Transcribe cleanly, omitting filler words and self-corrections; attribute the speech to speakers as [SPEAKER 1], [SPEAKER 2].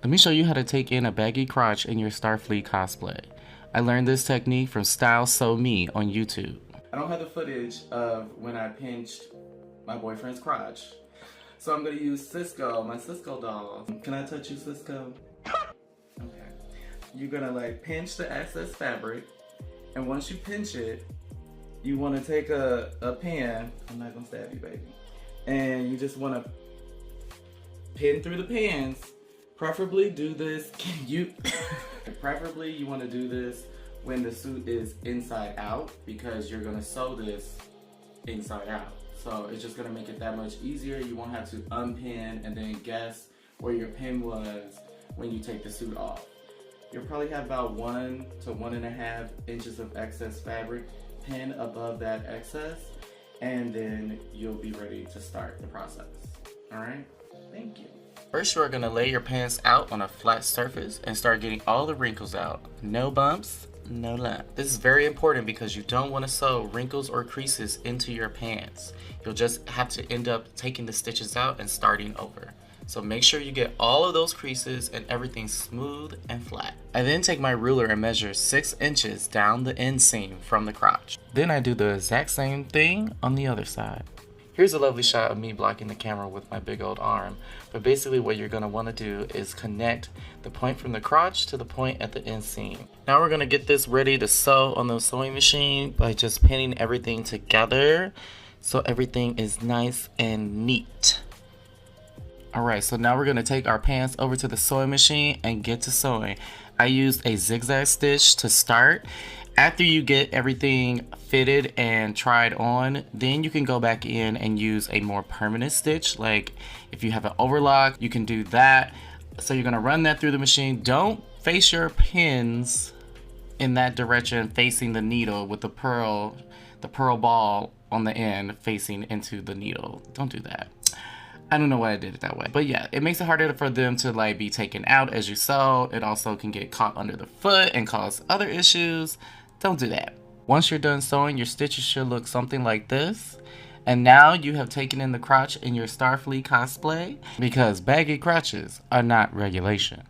[SPEAKER 1] Let me show you how to take in a baggy crotch in your Starfleet cosplay. I learned this technique from Style Sew Me on YouTube. I don't have the footage of when I pinched my boyfriend's crotch, so I'm gonna use Cisco, my Cisco doll. Can I touch you, Cisco? Okay. You're gonna like pinch the excess fabric, and once you pinch it, you wanna take a pan, I'm not gonna stab you, baby, and you just wanna pin through the pins. Preferably do this, preferably you wanna do this when the suit is inside out, because you're gonna sew this inside out. So it's just gonna make it that much easier. You won't have to unpin and then guess where your pin was when you take the suit off. You'll probably have about 1 to 1.5 inches of excess fabric. Pin above that excess, and then you'll be ready to start the process. All right, thank you. First, you are gonna lay your pants out on a flat surface and start getting all the wrinkles out. No bumps, no lumps. This is very important because you don't want to sew wrinkles or creases into your pants. You'll just have to end up taking the stitches out and starting over. So make sure you get all of those creases and everything smooth and flat. I then take my ruler and measure 6 inches down the inseam from the crotch. Then I do the exact same thing on the other side. Here's a lovely shot of me blocking the camera with my big old arm. But basically what you're gonna wanna do is connect the point from the crotch to the point at the inseam. Now we're gonna get this ready to sew on the sewing machine by just pinning everything together so everything is nice and neat. Alright, so now we're gonna take our pants over to the sewing machine and get to sewing. I used a zigzag stitch to start. After you get everything fitted and tried on, then you can go back in and use a more permanent stitch. Like if you have an overlock, you can do that. So you're gonna run that through the machine. Don't face your pins in that direction facing the needle with the pearl ball on the end facing into the needle. Don't do that. I don't know why I did it that way. But yeah, it makes it harder for them to like be taken out as you sew. It also can get caught under the foot and cause other issues. Don't do that. Once you're done sewing, your stitches should look something like this. And now you have taken in the crotch in your Starfleet cosplay, because baggy crotches are not regulation.